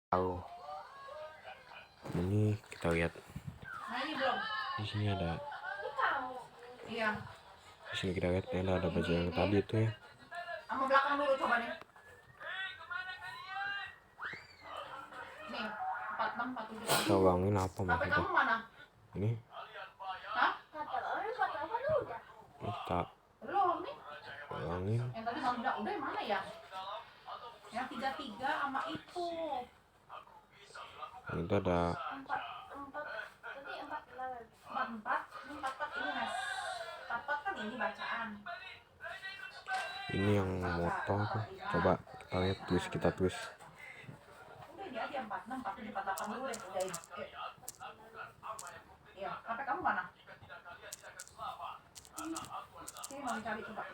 Tahu. Ini kita lihat. Nah, ini belum. Di sini ada. Iya. Di sini kita lihat ada baju yang tadi itu ya. Sama belakang dulu coba nih. Nih, 46, 47. Kita ulangin apa HP maksudnya? kamu mana? Ini. Hah? Ini kita Belum nih. ulangin. Yang tadi bang udah yang mana ya? Yang 33 sama itu. Ini ada 44. Ini 44 ini Mas. 44 kan ini bacaan. ini yang motor tuh. Coba kita lihat kita tulis. Udah ini aja 46, 47, 48 dulu deh. Udahin. Iya, HP kamu mana? Sini mau dicari coba.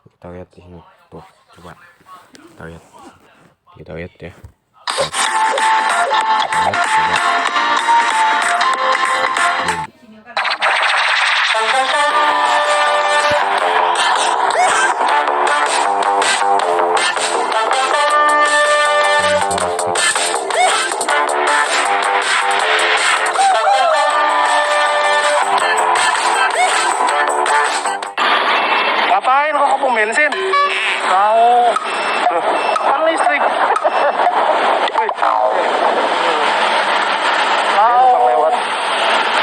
Kita lihat di sini tuh, coba kita lihat ya. Kita lihat, coba. Sini kan. Ngapain kok pom bensin? Tahu. Kan listrik. Tahu. Lewat.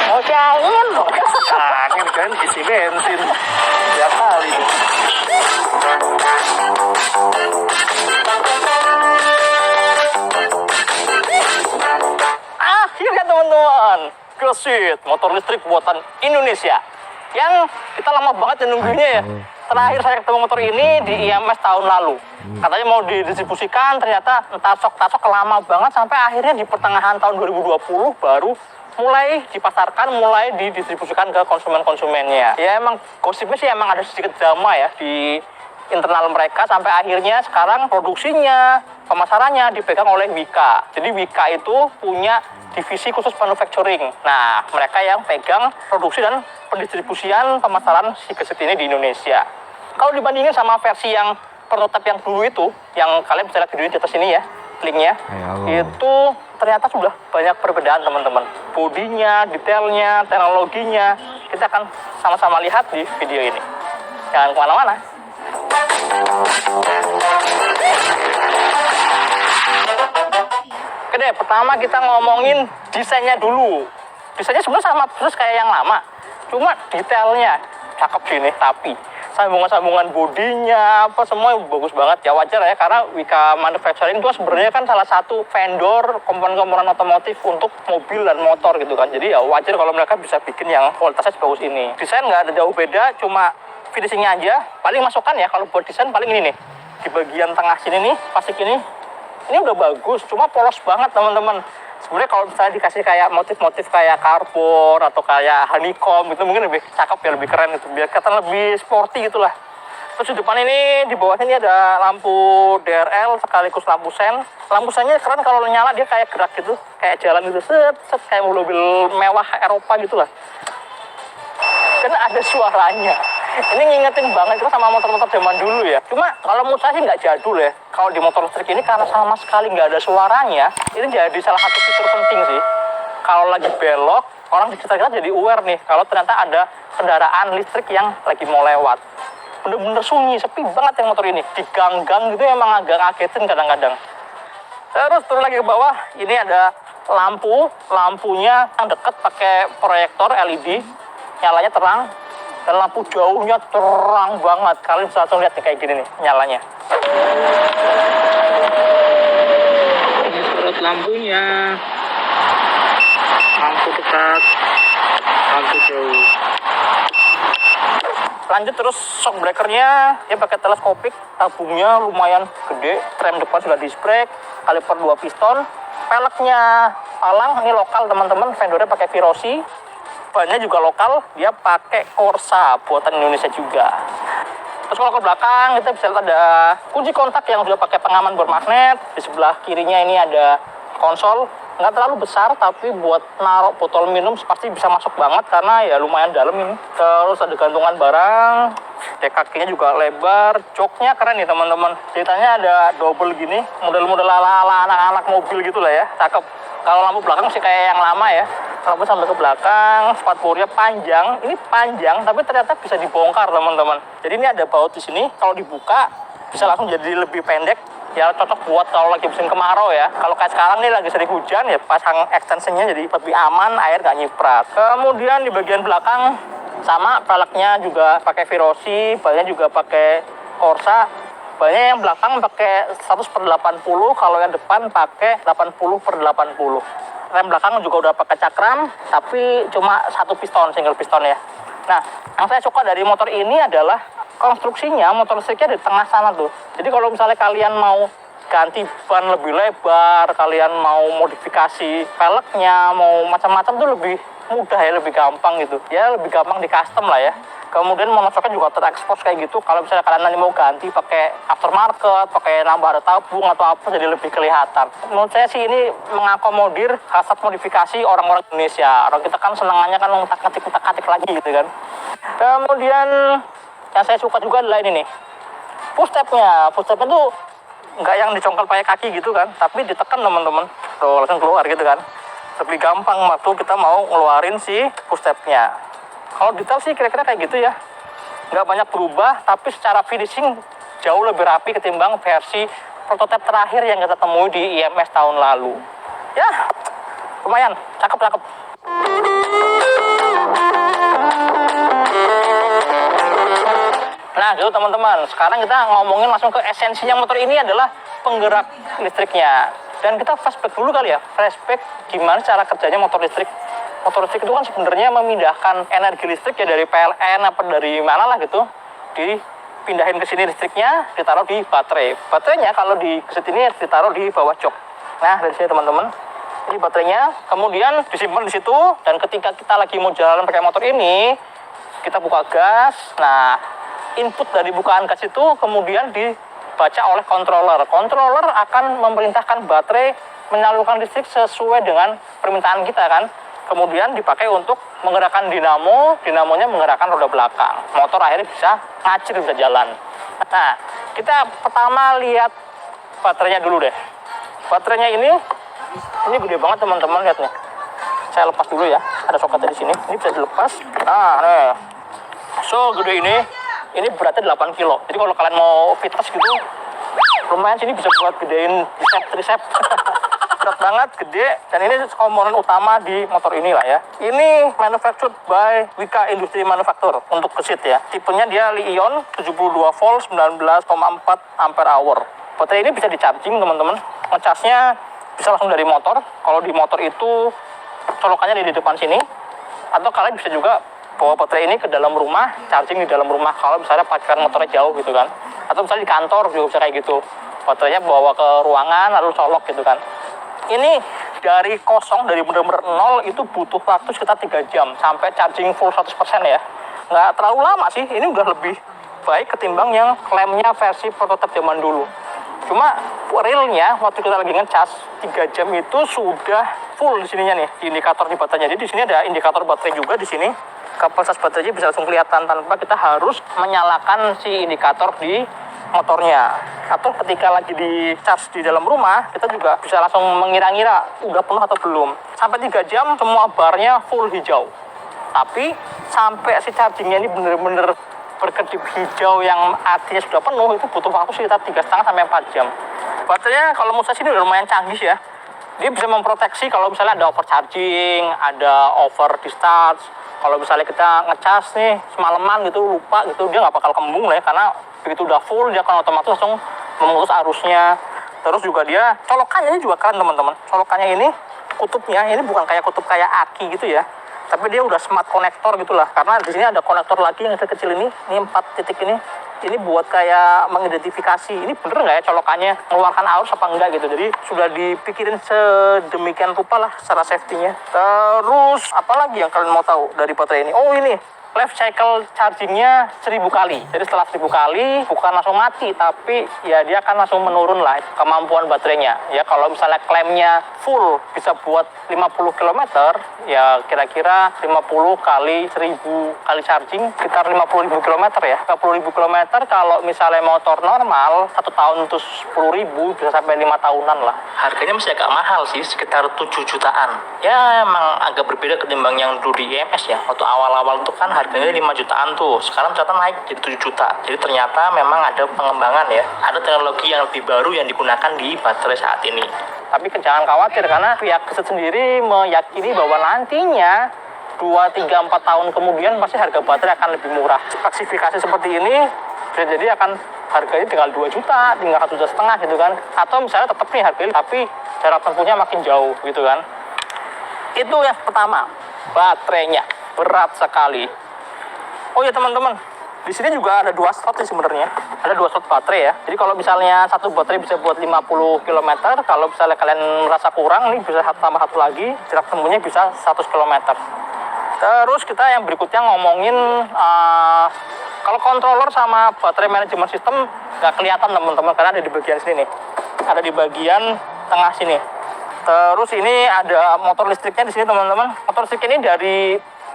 Mau cair loh. Angin kan isi bensin. Tiap kali. Akhirnya teman-teman, Gesit, motor listrik buatan Indonesia. Yang kita lama banget ya nunggunya ya. Terakhir saya ketemu motor ini di IMS tahun lalu. Katanya mau didistribusikan, ternyata tasok lama banget sampai akhirnya di pertengahan tahun 2020 baru mulai dipasarkan, mulai didistribusikan ke konsumen-konsumennya. Ya emang gosipnya sih emang ada sedikit drama ya di internal mereka sampai akhirnya sekarang produksinya, pemasarannya dipegang oleh Wika. Jadi Wika itu punya divisi khusus manufacturing. Nah, mereka yang pegang produksi dan pendistribusian pemasaran si Gesit ini di Indonesia. Kalau dibandingin sama versi yang prototipe yang dulu itu, yang kalian bisa lihat videonya di atas ini ya, linknya, itu ternyata sudah banyak perbedaan teman-teman. Bodinya, detailnya, teknologinya, kita akan sama-sama lihat di video ini. Jangan kemana-mana. Oke deh, pertama kita ngomongin desainnya dulu. Desainnya sebenarnya sama terus kayak yang lama, cuma detailnya cakep sini, tapi sambungan-sambungan bodinya apa semua bagus banget ya. Wajar ya, karena Wika Manufacturing itu sebenarnya kan salah satu vendor komponen-komponen otomotif untuk mobil dan motor gitu kan. Jadi ya wajar kalau mereka bisa bikin yang kualitasnya bagus ini. Desain nggak ada jauh beda, cuma finishingnya aja. Paling masukan ya kalau buat desain paling ini nih, di bagian tengah sini nih, plastik ini udah bagus, cuma polos banget teman-teman. Sebenarnya kalau misalnya dikasih kayak motif-motif kayak karbon atau kayak honeycomb gitu mungkin lebih cakep ya, lebih keren gitu, biar kelihatan lebih sporty gitulah. Terus di depan ini, di bawahnya ini ada lampu DRL sekaligus lampu sen. Lampu sennya keren, kalau nyala dia kayak gerak gitu, kayak jalan gitu, set kayak mobil mewah Eropa gitulah. Karena ada suaranya. Ini ngingetin banget itu sama motor-motor zaman dulu ya. Cuma kalau menurut saya sih nggak jadul ya. Kalau di motor listrik ini karena sama sekali nggak ada suaranya, ini jadi salah satu fitur penting sih. Kalau lagi belok, orang di sekitar kita jadi aware nih kalau ternyata ada kendaraan listrik yang lagi mau lewat. Bener-bener sunyi, sepi banget yang motor ini. Di gang-gang gitu emang agak ngagetin kadang-kadang. Terus turun lagi ke bawah, ini ada lampunya yang deket pakai proyektor LED, nyalanya terang. Dan lampu jauhnya terang banget. Kalian bisa langsung lihat nih kayak gini nih nyalanya. Ini sorot lampunya. Lampu dekat, lampu jauh. Lanjut terus shock breakernya, dia pakai teleskopik, tabungnya lumayan gede, rem depan sudah disc brake, kaliper 2 piston, peleknya Alang, ini lokal teman-teman, vendornya pakai Virosi. Bannya juga lokal, dia pakai Corsa buatan Indonesia juga. Terus kalau ke belakang kita bisa lihat ada kunci kontak yang sudah pakai pengaman bermagnet. Di sebelah kirinya ini ada konsol, nggak terlalu besar tapi buat naruh botol minum pasti bisa masuk banget karena ya lumayan dalam ini. Terus ada gantungan barang, Dek kakinya juga lebar, joknya keren nih teman-teman. Ceritanya ada double gini, model-model ala-ala anak-anak mobil gitu lah ya, cakep. Kalau lampu belakang sih kayak yang lama ya, lampu sampai ke belakang, spatbornya panjang. Ini panjang, tapi ternyata bisa dibongkar teman-teman. Jadi ini ada baut di sini, kalau dibuka bisa langsung jadi lebih pendek. Ya cocok buat kalau lagi musim kemarau ya. Kalau kayak sekarang nih lagi sering hujan ya pasang extensionnya jadi lebih aman, air nggak nyiprat. Kemudian di bagian belakang sama, velgnya juga pakai Virosi, bannya juga pakai Corsa. Bannya yang belakang pakai 100/80, kalau yang depan pakai 80/80. Rem belakang juga udah pakai cakram, tapi cuma satu piston, single piston ya. Nah, yang saya suka dari motor ini adalah konstruksinya, motor listriknya di tengah sana tuh. Jadi kalau misalnya kalian mau ganti ban lebih lebar, kalian mau modifikasi velgnya, mau macam-macam tuh lebih mudah ya, lebih gampang gitu. Ya lebih gampang di custom lah ya. Kemudian monosoknya juga terekspos kayak gitu. Kalau misalnya kalian nanti mau ganti pakai aftermarket, pakai nambah ada tabung atau apa, jadi lebih kelihatan. Menurut saya sih ini mengakomodir hasrat modifikasi orang-orang Indonesia. Orang kita kan senangannya kan ngutak-ngatik lagi gitu kan. Kemudian yang saya suka juga adalah ini nih, footstepnya. Footstepnya tuh nggak yang dicongkel pakai kaki gitu kan, tapi ditekan teman-teman, tuh langsung keluar gitu kan. Lebih gampang waktu kita mau ngeluarin si footstepnya. Kalau detail sih kira-kira kayak gitu ya, nggak banyak berubah, tapi secara finishing jauh lebih rapi ketimbang versi prototipe terakhir yang kita temui di IMS tahun lalu. Ya, lumayan, cakep. Nah gitu teman-teman, sekarang kita ngomongin langsung ke esensinya motor ini adalah penggerak listriknya. Dan kita flashback dulu kali ya, flashback gimana cara kerjanya motor listrik. Motor listrik itu kan sebenarnya memindahkan energi listrik ya dari PLN apa dari mana lah gitu, dipindahin ke sini listriknya, ditaruh di baterai. Baterainya kalau di sini ditaruh di bawah jok. Nah dari sini teman-teman, ini baterainya, kemudian disimpan di situ. Dan ketika kita lagi mau jalan pakai motor ini, kita buka gas. Nah input dari bukaan gas itu kemudian dibaca oleh controller. Controller akan memerintahkan baterai menyalurkan listrik sesuai dengan permintaan kita kan. Kemudian dipakai untuk menggerakkan dinamo, dinamonya menggerakkan roda belakang. Motor akhirnya bisa ngacir, bisa jalan. Nah, kita pertama lihat baterainya dulu deh. Baterainya ini gede banget teman-teman, lihat nih. Saya lepas dulu ya, ada soketnya di sini. Ini bisa dilepas. Nah, nih. So, gede ini beratnya 8 kilo. Jadi kalau kalian mau fitness gitu, lumayan sini bisa buat gedein tricep. Berat banget, gede, dan ini komponen utama di motor ini lah ya. Ini manufactured by Wika Industri Manufacture untuk gesit ya. Tipenya dia Li-ion 72 volt 19,4 ampere hour. Baterai ini bisa di-charging teman-teman. Ngecasnya bisa langsung dari motor. Kalau di motor itu colokannya di depan sini. Atau kalian bisa juga bawa baterai ini ke dalam rumah, charging di dalam rumah kalau misalnya parkiran motornya jauh gitu kan. Atau misalnya di kantor juga bisa kayak gitu. Baterainya bawa ke ruangan lalu colok gitu kan. Ini dari kosong, dari benar-benar nol itu butuh waktu sekitar 3 jam sampai charging full 100% ya. Nggak terlalu lama sih, ini udah lebih baik ketimbang yang klaimnya versi prototipe zaman dulu. Cuma realnya waktu kita lagi ngecas 3 jam itu sudah full di sininya nih, di indikator di baterainya. Jadi di sini ada indikator baterai juga di sini. Kapasitas baterainya bisa langsung kelihatan tanpa kita harus menyalakan si indikator di motornya. Atau ketika lagi di charge di dalam rumah, kita juga bisa langsung mengira-ngira udah penuh atau belum. Sampai 3 jam semua barnya full hijau. Tapi sampai si chargingnya ini bener-bener berkedip hijau yang artinya sudah penuh, itu butuh waktu sekitar 3,5 sampai 4 jam. Baterainya kalau menurut saya sini udah lumayan canggih ya. Dia bisa memproteksi kalau misalnya ada overcharging, ada over discharge. Kalau misalnya kita ngecas nih semalaman gitu lupa gitu, dia nggak bakal kembung lah ya, karena begitu udah full dia akan otomatis langsung memutus arusnya. Terus juga dia colokannya ini juga keren teman-teman. Colokannya ini kutubnya ini bukan kayak kutub kayak aki gitu ya, tapi dia udah smart konektor gitulah. Karena di sini ada konektor lagi yang kecil ini 4 titik ini buat kayak mengidentifikasi ini bener nggak ya colokannya mengeluarkan arus apa enggak gitu. Jadi sudah dipikirin sedemikian rupa lah secara safety-nya. Terus apalagi yang kalian mau tahu dari baterai ini? Oh ini life cycle chargingnya 1000 kali. Jadi setelah 1000 kali bukan langsung mati, tapi ya dia akan langsung menurun lah kemampuan baterainya. Ya kalau misalnya klaimnya full bisa buat 50 km, ya kira-kira 50 kali 1000 kali charging sekitar 50.000 km ya. 50.000 km kalau misalnya motor normal 1 tahun itu 10.000 bisa sampai 5 tahunan lah. Harganya masih agak mahal sih, sekitar 7 jutaan. Ya emang agak berbeda ketimbang yang dulu di IMS ya. Waktu awal-awal itu kan harganya 5 jutaan tuh, sekarang ternyata naik jadi 7 juta. Jadi ternyata memang ada pengembangan ya, ada teknologi yang lebih baru yang digunakan di baterai saat ini. Tapi jangan khawatir karena pihak Gesit sendiri meyakini bahwa nantinya 2, 3, 4 tahun kemudian pasti harga baterai akan lebih murah. Spesifikasi seperti ini bisa jadi akan harganya tinggal 2 juta, tinggal 1,5 juta gitu kan. Atau misalnya tetap nih harganya tapi jarak tempuhnya makin jauh gitu kan. Itu yang pertama, baterainya berat sekali. Oh ya teman-teman, di sini juga ada 2 slot sih sebenarnya. Ada 2 slot baterai ya. Jadi kalau misalnya satu baterai bisa buat 50 km, kalau misalnya kalian merasa kurang nih bisa tambah satu lagi, jarak tempuhnya bisa 100 km. Terus kita yang berikutnya ngomongin kalau controller sama baterai management system nggak kelihatan teman-teman karena ada di bagian sini nih. Ada di bagian tengah sini. Terus ini ada motor listriknya di sini teman-teman. Motor listrik ini dari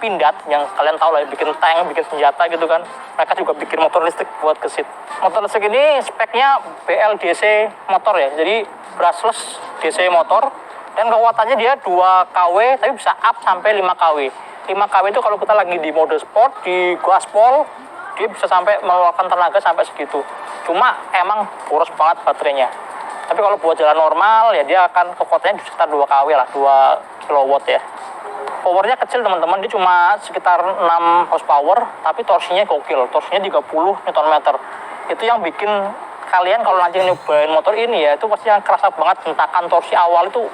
Pindad yang kalian tahu lah, bikin tank, bikin senjata gitu kan. Mereka juga bikin motor listrik buat Gesit. Motor listrik ini speknya BLDC motor ya, jadi brushless DC motor. Dan kekuatannya dia 2 kW, tapi bisa up sampai 5 kW. 5 kW itu kalau kita lagi di mode sport, di gaspol, dia bisa sampai mengeluarkan tenaga sampai segitu. Cuma emang boros banget baterainya. Tapi kalau buat jalan normal, ya dia akan kekuatannya sekitar 2 kW lah, 2 kW ya. Powernya kecil teman-teman, dia cuma sekitar 6 horsepower, tapi torsinya gokil, torsinya 30 Nm. Itu yang bikin kalian kalau nanti nyobain motor ini ya, itu pasti yang kerasa banget hentakan torsi awal itu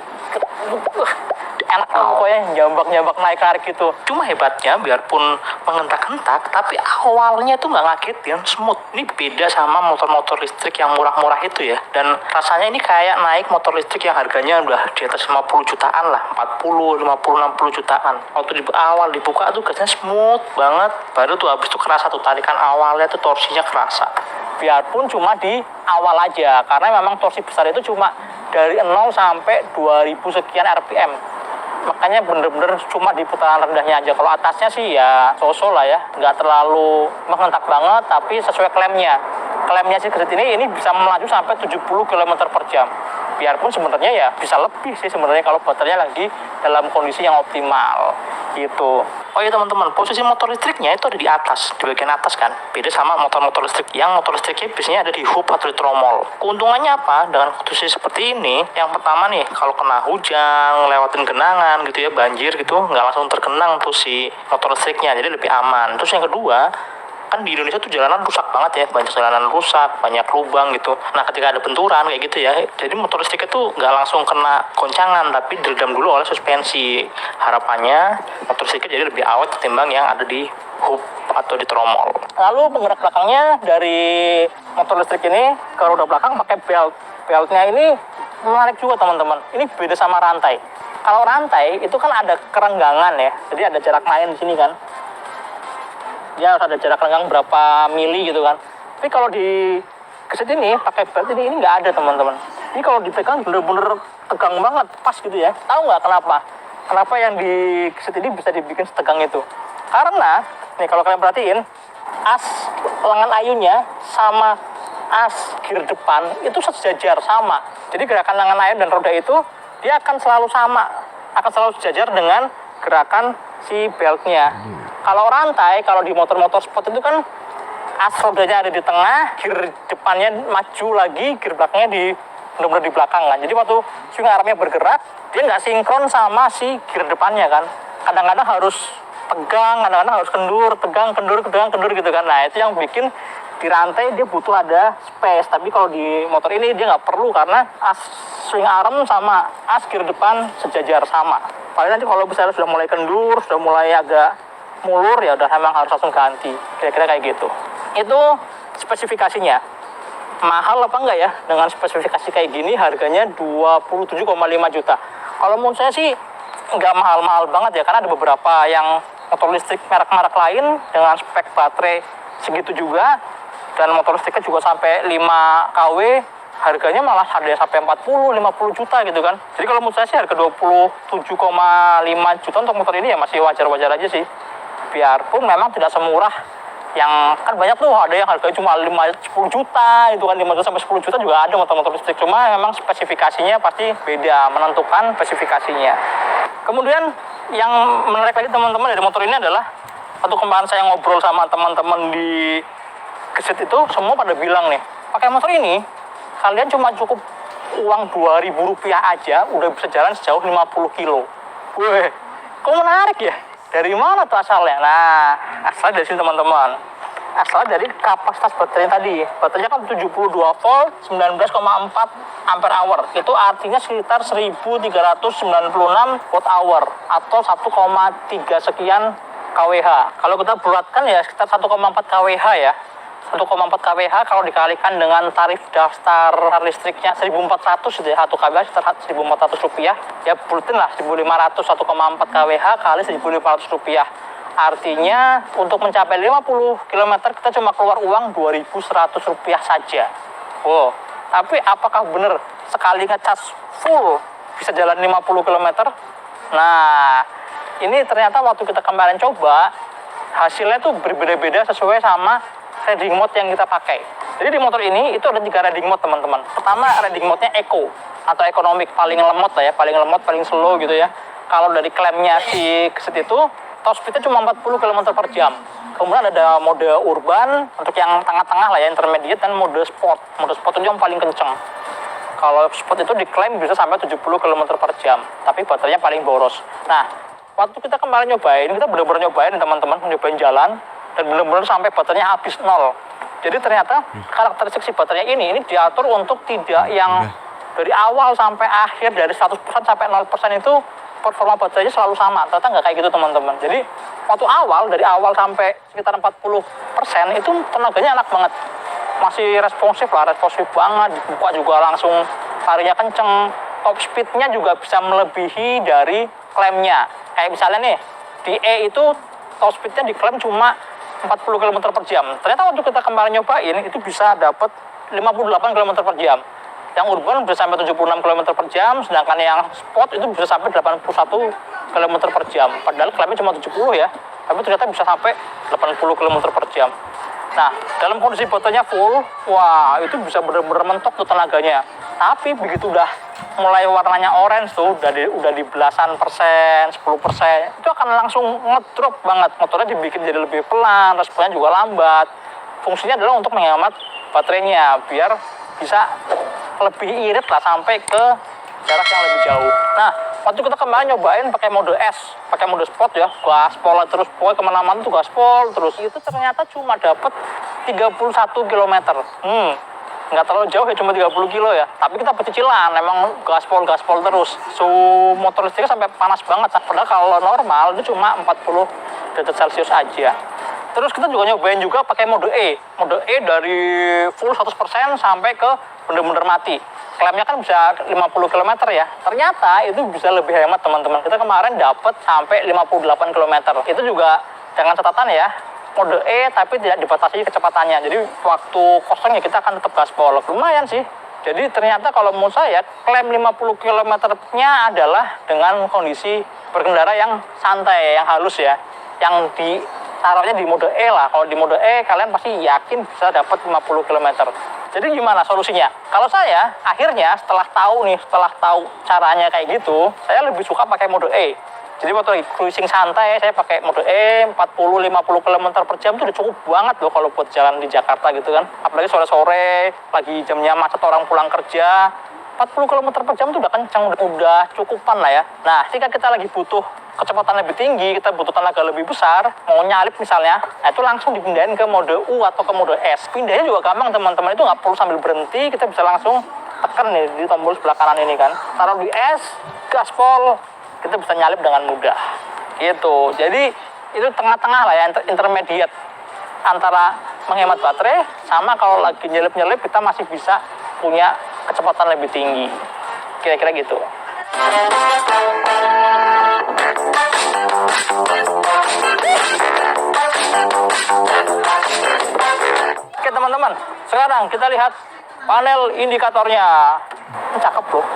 enak pokoknya, jambak-jambak naik gitu. Cuma hebatnya biarpun mengentak-hentak, tapi awalnya itu nggak ngagetin, smooth. Ini beda sama motor-motor listrik yang murah-murah itu ya. Dan rasanya ini kayak naik motor listrik yang harganya udah di atas 50 jutaan lah, 40, 50, 60 jutaan. Waktu di awal dibuka tuh gasnya smooth banget, baru tuh habis itu kerasa tuh tarikan awalnya tuh torsinya kerasa. Biarpun cuma di awal aja, karena memang torsi besar itu cuma dari 0 sampai 2000 sekian RPM. Makanya bener-bener cuma di putaran rendahnya aja. Kalau atasnya sih ya so-so lah ya, nggak terlalu menghentak banget, tapi sesuai klaimnya. Klaimnya sih Gesit ini bisa melaju sampai 70 km per jam. Biarpun sebenarnya ya bisa lebih sih sebenarnya kalau baterainya lagi dalam kondisi yang optimal gitu. Oh iya teman-teman, posisi motor listriknya itu ada di atas, di bagian atas kan. Beda sama motor-motor listrik yang motor listriknya biasanya ada di hub atau di tromol. Keuntungannya apa dengan posisi seperti ini? Yang pertama nih, kalau kena hujan, lewatin genangan gitu ya, banjir gitu, nggak langsung tergenang tuh si motor listriknya, jadi lebih aman. Terus yang kedua, kan di Indonesia tuh jalanan rusak banget ya, banyak jalanan rusak, banyak lubang gitu. Nah ketika ada benturan kayak gitu ya, jadi motor listrik itu nggak langsung kena goncangan, tapi diredam dulu oleh suspensi. Harapannya motor listrik jadi lebih awet ketimbang yang ada di hub atau di tromol. Lalu penggerak belakangnya dari motor listrik ini ke roda belakang pakai belt. Beltnya ini menarik juga teman-teman. Ini beda sama rantai. Kalau rantai itu kan ada kerenggangan ya, jadi ada jarak main di sini kan. Dia harus ada jarak renggang berapa mili gitu kan. Tapi kalau di Gesit ini pakai belt ini nggak ada teman-teman. Ini kalau dipegang bener-bener tegang banget, pas gitu ya. Tahu nggak kenapa? Kenapa yang di Gesit ini bisa dibikin setegang itu? Karena nih kalau kalian perhatiin, as lengan ayunya sama as gear depan itu sejajar sama. Jadi gerakan lengan ayun dan roda itu dia akan selalu sama, akan selalu sejajar dengan gerakan si beltnya. Kalau rantai, kalau di motor-motor sport itu kan as rodanya ada di tengah, gear depannya maju lagi, gear belakangnya benar-benar di belakang kan. Jadi waktu swing armnya bergerak, dia nggak sinkron sama si gear depannya kan. Kadang-kadang harus tegang, kadang-kadang harus kendur, tegang, kendur gitu kan. Nah itu yang bikin di rantai dia butuh ada space. Tapi kalau di motor ini dia nggak perlu karena as swing arm sama as gear depan sejajar sama. Paling nanti kalau misalnya sudah mulai kendur, sudah mulai agak mulur ya udah memang harus langsung ganti. Kira-kira kayak gitu. Itu spesifikasinya. Mahal apa enggak ya? Dengan spesifikasi kayak gini harganya 27,5 juta. Kalau menurut saya sih nggak mahal-mahal banget ya, karena ada beberapa yang motor listrik merek-merek lain dengan spek baterai segitu juga, dan motor listriknya juga sampai 5 kW, harganya malah ada yang sampai 40-50 juta gitu kan. Jadi kalau menurut saya sih harga 27,5 juta untuk motor ini ya masih wajar-wajar aja sih. Biarpun memang tidak semurah yang kan banyak tuh, ada yang harganya cuma 5-10 juta itu kan, 5 juta sampai 10 juta juga ada motor-motor listrik. Cuma memang spesifikasinya pasti beda, menentukan spesifikasinya. Kemudian yang menarik lagi teman-teman dari motor ini adalah waktu kemarin saya ngobrol sama teman-teman di Gesit itu, semua pada bilang nih, pakai motor ini kalian cuma cukup uang Rp2.000 aja udah bisa jalan sejauh 50 kilo. Wih, kok menarik ya? Dari mana tuh asalnya? Nah, asalnya dari sini teman-teman. Asalnya dari kapasitas baterai tadi. Baterainya kan 72 volt, 19,4 ampere hour. Itu artinya sekitar 1396 watt hour atau 1,3 sekian kWh. Kalau kita bulatkan ya sekitar 1,4 kWh ya. 1,4 kWh kalau dikalikan dengan tarif daftar listriknya 1.400 gitu ya, 1 kWh sekitar Rp1.400 ya, bulatin lah 1.500, 1,4 kWh kali Rp1.500. Artinya untuk mencapai 50 km kita cuma keluar uang Rp2.100 saja. Wow, tapi apakah benar sekali ngecas full bisa jalan 50 km? Nah, ini ternyata waktu kita kemarin coba hasilnya tuh berbeda-beda sesuai sama riding mode yang kita pakai. Jadi di motor ini itu ada 3 riding mode teman-teman. Pertama riding mode-nya eco atau ekonomik, paling lemot lah ya, paling lemot, paling slow gitu ya. Kalau dari klaimnya si Gesit itu top speed-nya cuma 40 km per jam. Kemudian ada mode urban untuk yang tengah-tengah lah ya, intermediate, dan mode sport. Mode sport itu yang paling kenceng. Kalau sport itu diklaim bisa sampai 70 km per jam, tapi baterainya paling boros. Nah, waktu kita kemarin nyobain, kita benar-benar nyobain teman-teman, nyobain jalan, dan benar-benar sampai baterainya habis nol. Jadi ternyata karakteristik si baterainya ini diatur untuk tidak yang dari awal sampai akhir, dari 100% sampai 0% itu performa baterainya selalu sama. Ternyata nggak kayak gitu teman-teman. Jadi waktu awal, dari awal sampai sekitar 40% itu tenaganya enak banget. Masih responsif lah, responsif banget. Dibuka juga langsung larinya kenceng. Top speednya juga bisa melebihi dari klaimnya. Kayak misalnya nih, di E itu top speednya diklaim cuma 40 km per jam. Ternyata waktu kita kemarin nyobain itu bisa dapat 58 km per jam. Yang urban bisa sampai 76 km per jam, sedangkan yang sport itu bisa sampai 81 km per jam. Padahal klaimnya cuma 70 ya, tapi ternyata bisa sampai 80 km per jam. Nah, dalam kondisi baterainya full, wah itu bisa benar-benar mentok tuh tenaganya. Tapi begitu udah mulai warnanya orange tuh, udah di belasan persen, 10%, itu akan langsung ngedrop banget. Motornya dibikin jadi lebih pelan, responnya juga lambat. Fungsinya adalah untuk menghemat baterainya, biar bisa lebih irit lah sampai ke jarak yang lebih jauh. Nah, waktu kita kemarin nyobain pakai mode S, pakai mode sport ya, gaspol terus, pokoknya kemana-mana tuh gaspol terus. Itu ternyata cuma dapat 31 km. Nggak terlalu jauh ya, cuma 30 kilo ya. Tapi kita pecicilan, memang gaspol terus. Motor listriknya sampai panas banget. Padahal kalau normal itu cuma 40 derajat Celcius aja. Terus kita juga nyobain juga pakai mode E. Mode E dari full 100% sampai ke bener-bener mati. Klaimnya kan bisa 50 km ya. Ternyata itu bisa lebih hemat teman-teman. Kita kemarin dapat sampai 58 km. Itu juga dengan catatan ya, mode E tapi tidak dibatasi kecepatannya. Jadi waktu kosong ya kita akan tetap gaspol. Lumayan sih. Jadi ternyata kalau menurut saya klaim 50 km-nya adalah dengan kondisi berkendara yang santai, yang halus ya. Yang taruhnya di mode E lah. Kalau di mode E kalian pasti yakin bisa dapat 50 km. Jadi gimana solusinya? Kalau saya akhirnya setelah tahu caranya kayak gitu, saya lebih suka pakai mode E. Jadi waktu cruising santai saya pakai mode E, 40-50 km per jam itu udah cukup banget loh kalau buat jalan di Jakarta gitu kan. Apalagi sore-sore, lagi jamnya macet orang pulang kerja, 40 km per jam itu udah kencang, udah cukupan lah ya. Nah, ketika kita lagi butuh kecepatan lebih tinggi, kita butuh tenaga lebih besar, mau nyalip misalnya, nah itu langsung dipindahin ke mode U atau ke mode S. Pindahnya juga gampang teman-teman, itu nggak perlu sambil berhenti, kita bisa langsung tekan nih di tombol sebelah kanan ini kan. Taruh di S, gaspol, kita bisa nyalip dengan mudah. Gitu. Jadi itu tengah-tengah lah ya, intermediate antara menghemat baterai sama kalau lagi nyelip-nyelip kita masih bisa punya kecepatan lebih tinggi. Kira-kira gitu. teman-teman, sekarang kita lihat panel indikatornya. Ini cakep loh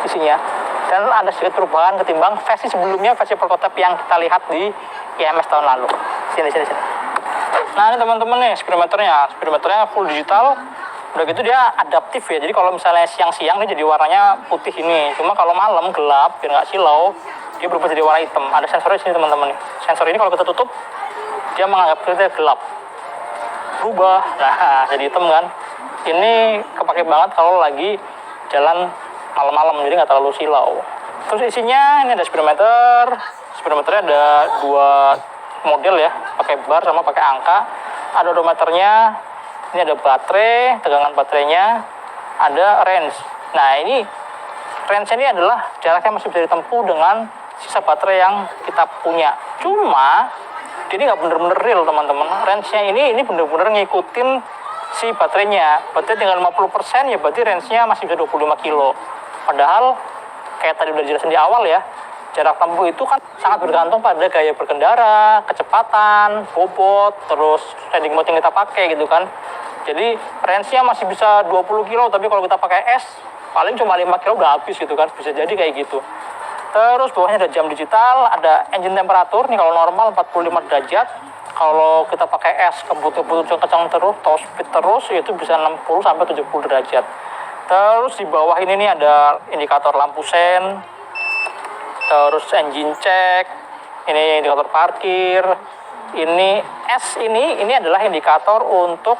isinya. Dan ada sedikit perubahan ketimbang versi sebelumnya, versi prototipe yang kita lihat di IMS tahun lalu. Sini. Nah ini teman-teman nih speedometernya full digital. Udah gitu dia adaptif ya, jadi kalau misalnya siang-siang ini jadi warnanya putih ini. Cuma kalau malam gelap, biar nggak silau, dia berubah jadi warna hitam. Ada sensornya di sini teman-teman nih. Sensor ini kalau kita tutup, dia menganggap kita gelap. Berubah, nah jadi hitam kan. Ini kepake banget kalau lagi jalan malam-malam, jadi nggak terlalu silau. Terus isinya ini ada speedometer. Speedometernya ada 2 model ya, pakai bar sama pakai angka. Ada odometernya. Ini ada baterai, tegangan baterainya, ada range. Nah ini range ini adalah jaraknya masih bisa ditempuh dengan sisa baterai yang kita punya. Cuma ini nggak bener-bener real teman-teman. Range-nya ini bener-bener ngikutin si baterainya. Baterai tinggal 50% ya, berarti range-nya masih bisa 25 kilo. Padahal kayak tadi udah dijelasin di awal ya, jarak tempuh itu kan sangat bergantung pada gaya berkendara, kecepatan, bobot, terus riding mode yang kita pakai gitu kan. Jadi range-nya masih bisa 20 kilo, tapi kalau kita pakai S paling cuma 5 kilo udah habis gitu kan. Bisa jadi kayak gitu. Terus bawahnya ada jam digital, ada engine temperatur nih kalau normal 45 derajat. Kalau kita pakai S kebut-kebut kencang terus, top speed terus itu bisa 60 sampai 70 derajat. Terus di bawah ini nih ada indikator lampu sen. Terus engine check, ini indikator parkir, ini S ini adalah indikator untuk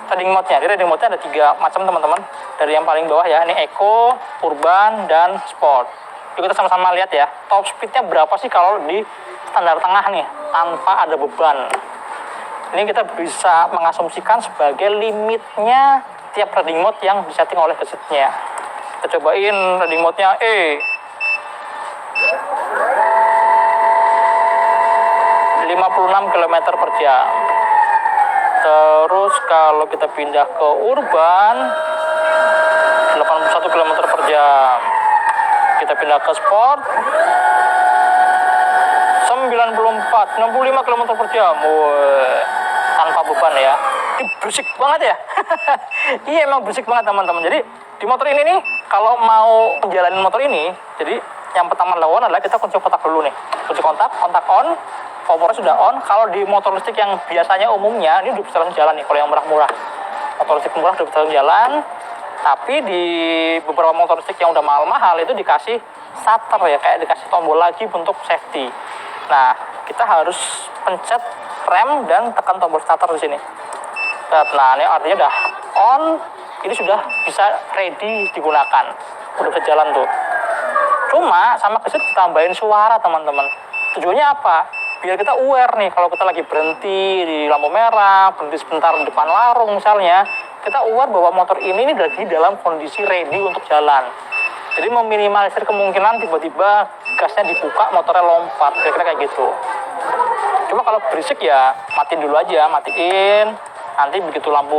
riding mode-nya. Jadi riding mode-nya ada 3 macam teman-teman. Dari yang paling bawah ya, ini Eco, Urban, dan Sport. Yuk kita sama-sama lihat ya, top speed-nya berapa sih kalau di standar tengah nih, tanpa ada beban. Ini kita bisa mengasumsikan sebagai limitnya tiap riding mode yang disetting oleh gesetnya. Kita cobain riding mode-nya E. 56 km per jam. Terus kalau kita pindah ke urban 81 km per jam. Kita pindah ke sport 65 km per jam. Tanpa beban ya. Ini berisik banget ya. Iya emang berisik banget teman-teman. Jadi di motor ini nih, kalau mau menjalani motor ini, jadi yang pertama lawan adalah kita kunci kontak dulu nih. Kunci kontak on, kompornya sudah on. Kalau di motor listrik yang biasanya umumnya, ini udah bisa langsung jalan nih. Kalau yang murah-murah, motor listrik murah udah bisa langsung jalan. Tapi di beberapa motor listrik yang udah mahal-mahal itu dikasih starter ya, kayak dikasih tombol lagi bentuk safety. Nah, kita harus pencet rem dan tekan tombol starter di sini. Nah, ini artinya udah on, ini sudah bisa ready digunakan. Udah bisa jalan tuh. Cuma sama kesit ditambahin suara teman-teman. Tujuannya apa? Biar kita aware nih kalau kita lagi berhenti di lampu merah, berhenti sebentar di depan warung misalnya, kita aware bahwa motor ini udah di dalam kondisi ready untuk jalan. Jadi meminimalisir kemungkinan tiba-tiba gasnya dibuka, motornya lompat, kira-kira kayak gitu. Cuma kalau berisik ya matiin dulu aja, matiin. Nanti begitu lampu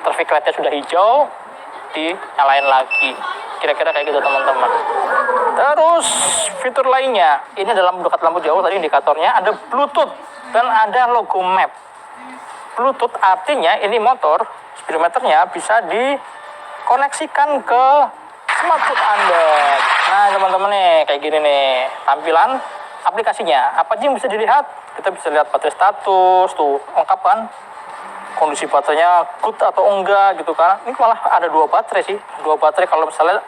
traffic light-nya sudah hijau, dinyalain lagi. Kira-kira kayak gitu teman-teman. Terus fitur lainnya, ini dalam dekat lampu jauh tadi indikatornya ada Bluetooth dan ada logo map. Bluetooth artinya ini motor speedometernya bisa dikoneksikan ke smartphone Anda. Nah teman-teman nih kayak gini nih tampilan aplikasinya. Apa aja yang bisa dilihat? Kita bisa lihat baterai status tuh lengkap kan, kondisi baterainya good atau enggak gitu kan. Ini malah ada 2 baterai sih, 2 baterai kalau misalnya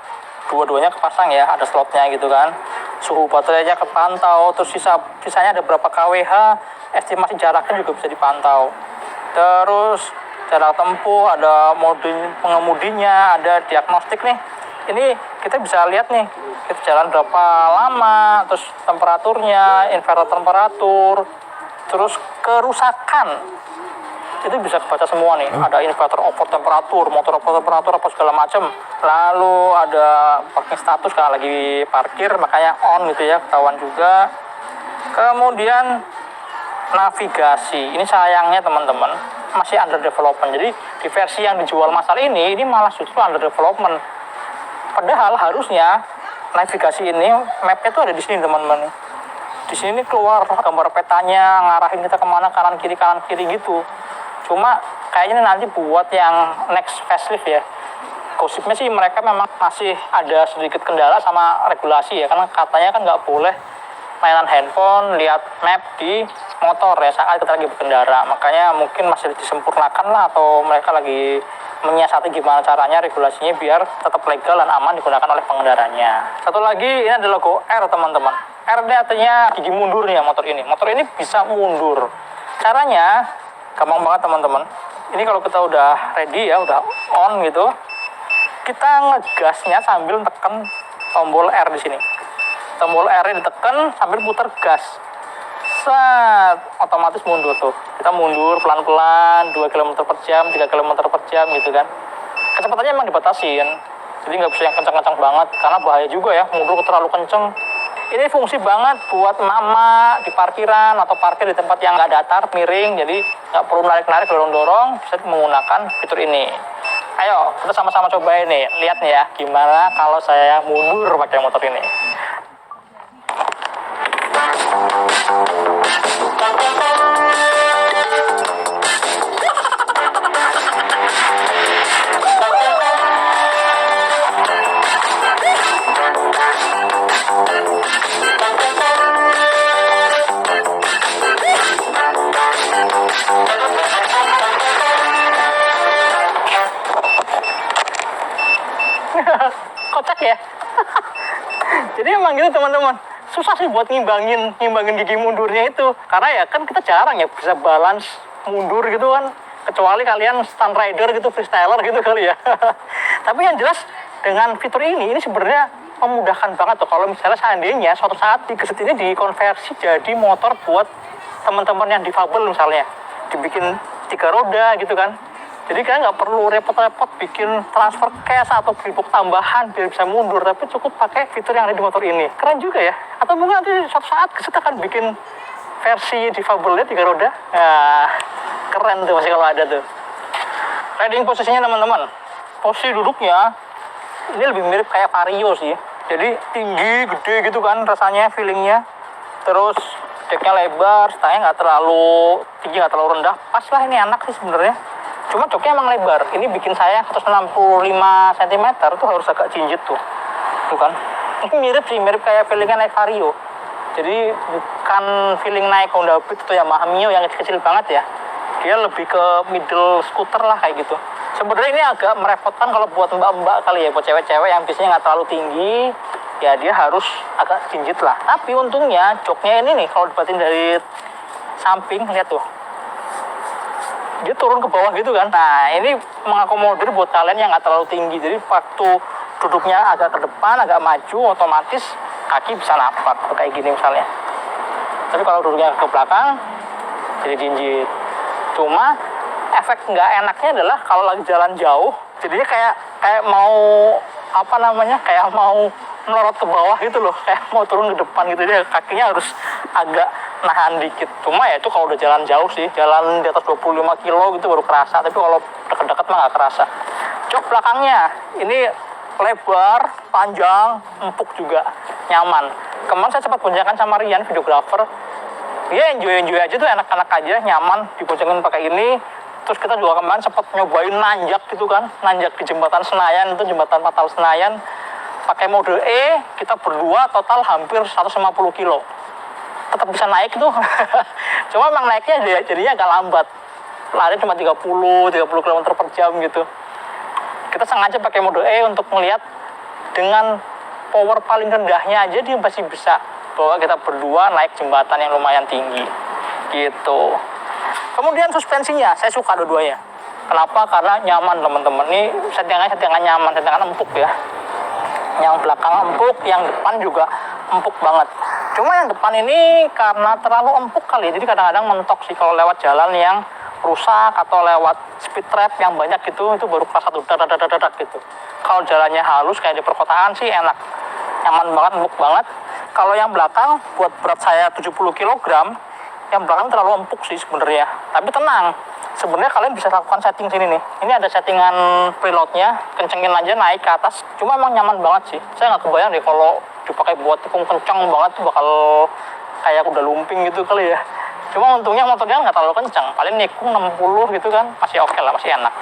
dua-duanya kepasang ya, ada slotnya gitu kan. Suhu baterainya kepantau, terus sisanya ada berapa kWh, estimasi jaraknya juga bisa dipantau. Terus jarak tempuh, ada mode pengemudinya, ada diagnostik nih. Ini kita bisa lihat nih, kita jalan berapa lama, terus temperaturnya, inverter temperatur, terus kerusakan. Itu bisa kebaca semua nih. Ada inverter over temperatur, motor over temperatur, apa segala macam. Lalu ada parking status karena lagi parkir, makanya on gitu ya, ketahuan juga. Kemudian navigasi. Ini sayangnya teman-teman masih under development. Jadi di versi yang dijual masal ini malah justru under development. Padahal harusnya navigasi ini mapnya tuh ada di sini teman-teman. Di sini keluar gambar petanya, ngarahin kita kemana, kanan kiri gitu. Cuma kayaknya nanti buat yang next facelift ya. Gosipnya sih mereka memang masih ada sedikit kendala sama regulasi ya, karena katanya kan nggak boleh mainan handphone, lihat map di motor ya saat kita lagi berkendara. Makanya mungkin masih disempurnakan lah, atau mereka lagi menyiasati gimana caranya regulasinya biar tetap legal dan aman digunakan oleh pengendaranya. Satu lagi, ini ada logo R teman-teman. R ini artinya gigi mundur nih ya motor ini. Motor ini bisa mundur. Caranya gampang banget teman-teman. Ini kalau kita udah ready ya, udah on gitu, kita ngegasnya sambil tekan tombol R di sini. Tombol R ini ditekan sambil putar gas. Set, otomatis mundur tuh. Kita mundur pelan-pelan 2 km per jam, 3 km per jam gitu kan. Kecepatannya emang dibatasin. Jadi nggak bisa yang kencang-kencang banget karena bahaya juga ya mundur terlalu kenceng. Ini fungsi banget buat mama di parkiran atau parkir di tempat yang nggak datar, miring. Jadi nggak perlu narik-narik, dorong-dorong, bisa menggunakan fitur ini. Ayo, kita sama-sama cobain nih. Lihat nih ya, gimana kalau saya mundur pakai motor ini. Kocak ya. Jadi emang gitu teman-teman, susah sih buat ngimbangin gigi mundurnya itu, karena ya kan kita jarang ya bisa balance mundur gitu kan, kecuali kalian stunt rider gitu, freestyler gitu kali ya. Tapi yang jelas dengan fitur ini sebenarnya memudahkan banget tuh kalau misalnya seandainya suatu saat Gesit ini dikonversi jadi motor buat teman-teman yang difabel misalnya, dibikin 3 roda gitu kan. Jadi kalian nggak perlu repot-repot bikin transfer cash atau beli tambahan biar bisa mundur, tapi cukup pakai fitur yang ada di motor ini. Keren juga ya. Atau mungkin nanti suatu saat Gesit akan bikin versi difabelnya 3 roda. Nah, keren tuh masih kalau ada tuh. Riding posisinya teman-teman, posisi duduknya ini lebih mirip kayak Vario sih. Jadi tinggi, gede gitu kan rasanya, feelingnya. Terus deknya lebar, setangnya nggak terlalu tinggi, nggak terlalu rendah. Pas lah, ini enak sih sebenarnya. Cuma joknya emang lebar. Ini bikin saya 165 cm tuh harus agak jinjit tuh. Tuh kan. Ini mirip sih, mirip kayak feelingnya naik Vario. Jadi bukan feeling naik Honda Beat atau Yamaha Mio yang kecil-kecil banget ya. Dia lebih ke middle scooter lah kayak gitu. Sebenarnya ini agak merepotkan kalau buat mbak-mbak kali ya, buat cewek-cewek yang biasanya nggak terlalu tinggi, ya dia harus agak jinjit lah. Tapi untungnya joknya ini nih, kalau dibatin dari samping, lihat tuh. Dia turun ke bawah gitu kan. Nah, ini mengakomodir buat kalian yang nggak terlalu tinggi. Jadi waktu duduknya agak ke depan, agak maju, otomatis kaki bisa napak. Kayak gini misalnya. Tapi kalau duduknya ke belakang, jadi jinjit. Cuma efek nggak enaknya adalah kalau lagi jalan jauh, jadinya kayak mau kayak mau melorot ke bawah gitu loh, kayak mau turun ke depan gitu. Dia kakinya harus agak nahan dikit. Cuma ya itu kalau udah jalan jauh sih, jalan di atas 25 kilo gitu baru kerasa. Tapi kalau deket-deket mah nggak kerasa. Jok belakangnya ini lebar, panjang, empuk juga, nyaman. Kemarin saya sempat boncengan sama Rian, videografer. Dia enjoy aja tuh, enak-enak aja, nyaman diboncengin pakai ini. Terus kita juga kemarin sempat nyobain nanjak gitu kan, nanjak di jembatan Senayan, itu jembatan Fatal Senayan, pakai mode E. Kita berdua total hampir 150 kilo, tetap bisa naik tuh. Cuma emang naiknya jadinya agak lambat, lari cuma 30 km per jam gitu. Kita sengaja pakai mode E untuk melihat dengan power paling rendahnya aja dia masih bisa bawa kita berdua naik jembatan yang lumayan tinggi gitu. Kemudian suspensinya, saya suka dua-duanya. Kenapa? Karena nyaman teman-teman. Ini settingan nyaman, settingan empuk ya. Yang belakang empuk, yang depan juga empuk banget. Cuma yang depan ini karena terlalu empuk kali, jadi kadang-kadang mentok sih kalau lewat jalan yang rusak atau lewat speed trap yang banyak gitu, itu baru kerasa tuh dadak gitu. Kalau jalannya halus kayak di perkotaan sih enak, nyaman banget, empuk banget. Kalau yang belakang buat berat saya 70 kg, yang belakang terlalu empuk sih sebenarnya. Tapi tenang, sebenarnya kalian bisa lakukan setting sini nih. Ini ada settingan preloadnya, kencengin aja naik ke atas. Cuma emang nyaman banget sih. Saya nggak kebayang deh kalau dipakai buat tikung kencang banget tuh bakal kayak udah lumping gitu kali ya. Cuma untungnya motornya nggak terlalu kencang, paling nikung 60 gitu kan, masih oke lah, masih enak.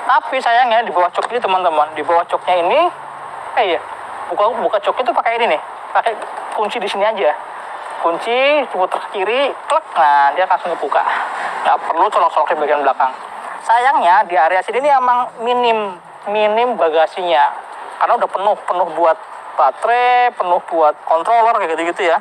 Tapi sayangnya di bawah jok ini teman-teman, di bawah joknya ini, iya, buka joknya tuh pakai ini nih, pakai kunci di sini aja. Kunci diputar ke kiri, klek, nah dia langsung kebuka. Nggak perlu colok-colok di bagian belakang. Sayangnya di area sini ini emang minim bagasinya, karena udah penuh buat baterai, penuh buat controller kayak gitu-gitu ya.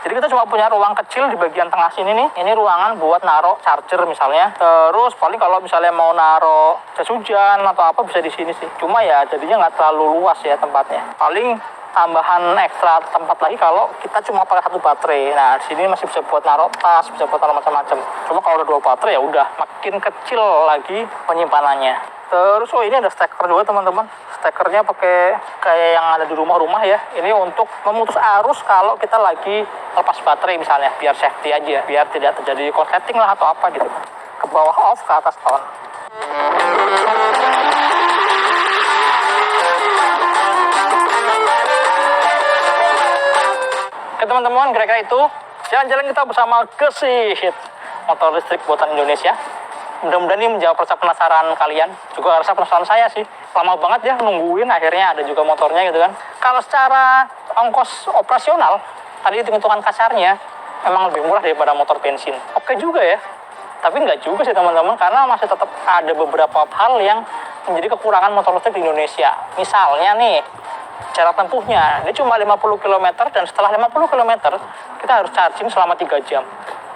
Jadi kita cuma punya ruang kecil di bagian tengah sini nih. Ini ruangan buat naruh charger misalnya. Terus paling kalau misalnya mau naruh jas hujan atau apa bisa di sini sih. Cuma ya jadinya nggak terlalu luas ya tempatnya. Paling tambahan ekstra tempat lagi kalau kita cuma pakai satu baterai. Nah, di sini masih bisa buat naruh tas, bisa buat naruh macam-macam. Cuma kalau udah 2 baterai ya udah makin kecil lagi penyimpanannya. Terus ini ada steker juga teman-teman. Stekernya pakai kayak yang ada di rumah-rumah ya. Ini untuk memutus arus kalau kita lagi lepas baterai misalnya, biar safety aja, biar tidak terjadi korsleting lah atau apa gitu. Ke bawah off, ke atas on. Oke teman-teman, kira-kira itu jalan-jalan kita bersama Gesit, motor listrik buatan Indonesia. Mudah-mudahan ini menjawab rasa penasaran kalian, juga rasa penasaran saya sih. Lama banget ya nungguin, akhirnya ada juga motornya gitu kan. Kalau secara ongkos operasional, tadi hitung-hitungan kasarnya, memang lebih murah daripada motor bensin. Oke juga ya, tapi nggak juga sih teman-teman, karena masih tetap ada beberapa hal yang menjadi kekurangan motor listrik di Indonesia. Misalnya nih, jarak tempuhnya, dia cuma 50 km, dan setelah 50 km, kita harus charging selama 3 jam.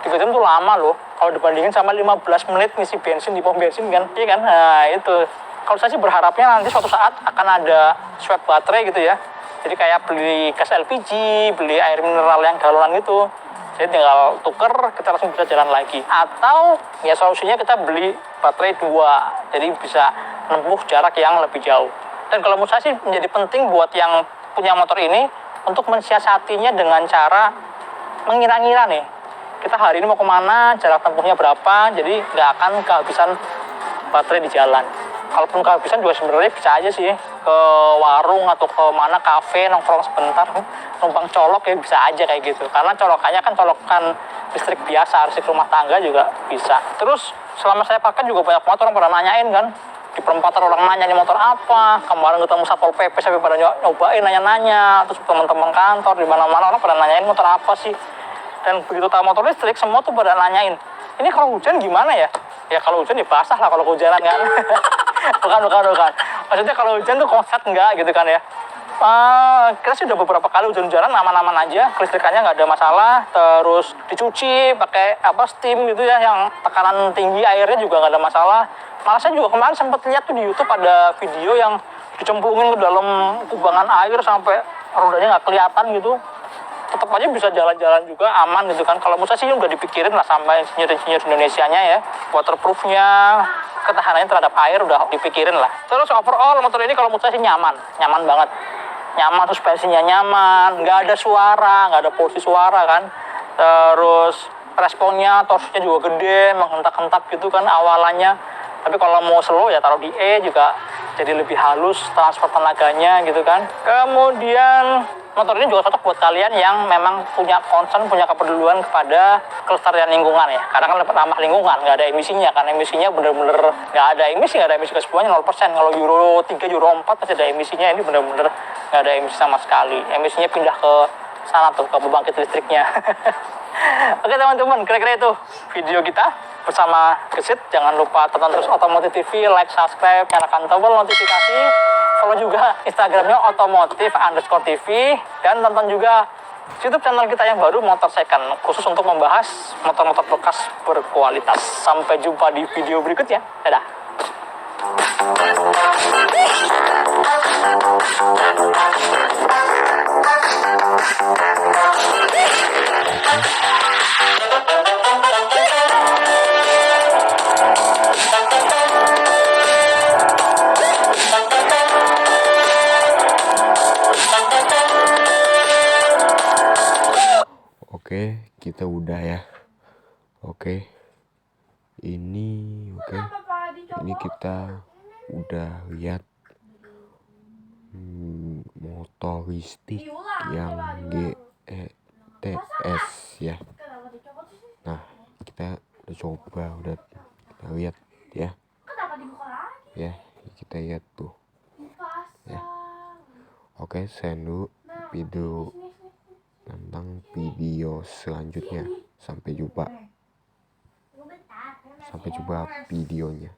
3 jam tuh lama loh, kalau dibandingin sama 15 menit ngisi bensin di pom bensin kan, iya kan? Nah itu, kalau saya sih berharapnya nanti suatu saat akan ada swap baterai gitu ya. Jadi kayak beli gas LPG, beli air mineral yang galonan gitu. Jadi tinggal tuker, kita langsung bisa jalan lagi. Atau ya solusinya kita beli baterai 2, jadi bisa menempuh jarak yang lebih jauh. Dan kalau menurut saya sih menjadi penting buat yang punya motor ini untuk mensiasatinya dengan cara mengira-ngira nih, kita hari ini mau kemana, jarak tempuhnya berapa, jadi nggak akan kehabisan baterai di jalan. Kalaupun kehabisan juga sebenarnya bisa aja sih ke warung atau ke mana kafe nongkrong sebentar, numpang colok ya bisa aja kayak gitu. Karena colokannya kan colokan listrik biasa, listrik rumah tangga juga bisa. Terus selama saya pakai juga banyak motor orang pada nanyain kan, di perempatan orang nanya ini motor apa. Kemarin ketemu Satpol PP sampai pada nyobain nanya-nanya. Terus teman-teman kantor di mana-mana orang pada nanyain motor apa sih. Dan begitu tahu motor listrik, semua tuh pada nanyain, ini kalau hujan gimana ya? Ya kalau hujan ya basah lah kalau kehujanan kan. bukan. Maksudnya kalau hujan tuh konslet enggak gitu kan ya. Kita sih udah beberapa kali hujan-hujanan aman-aman aja, kelistrikannya nggak ada masalah. Terus dicuci pakai steam gitu ya, yang tekanan tinggi airnya juga nggak ada masalah. Malah saya juga kemarin sempat lihat tuh di YouTube ada video yang dicemplungin ke dalam kubangan air sampai rodanya nggak kelihatan gitu. Tetap aja bisa jalan-jalan juga aman gitu kan. Kalau menurut saya sih udah dipikirin lah sama insinyur-insinyur Indonesianya ya. Waterproofnya, ketahanannya terhadap air udah dipikirin lah. Terus overall motor ini kalau menurut saya sih nyaman banget. Nyaman, suspensinya nyaman, nggak ada suara, nggak ada polusi suara kan. Terus responnya, torsinya juga gede, menghentak-hentak gitu kan awalannya. Tapi kalau mau slow ya taruh di E juga jadi lebih halus transfer tenaganya gitu kan. Kemudian motor ini juga cocok buat kalian yang memang punya concern, punya kepedulian kepada kelestarian lingkungan ya. Karena kan dapat ramah lingkungan, nggak ada emisinya. Karena emisinya bener-bener nggak ada emisi kesemuanya 0%. Kalau Euro 3, Euro 4 pasti ada emisinya. Ini bener-bener nggak ada emisi sama sekali. Emisinya pindah ke sana tuh, ke pembangkit listriknya. Oke teman-teman, kira-kira itu video kita bersama Gesit. Jangan lupa tonton terus Otomotif TV, like, subscribe, nyalakan tombol notifikasi. Follow juga Instagramnya otomotif_tv, dan tonton juga YouTube channel kita yang baru Motor Second, khusus untuk membahas motor-motor bekas berkualitas. Sampai jumpa di video berikutnya. Dadah. Oke, kita udah ya. Oke. Ini Ini kita udah lihat motor listrik yang GETS ya. Nah, kita coba, udah kita lihat ya. Kenapa dibuka lagi? Ya, kita lihat tuh. Dipasang. Oke, send dulu video tentang video selanjutnya. Sampai jumpa videonya.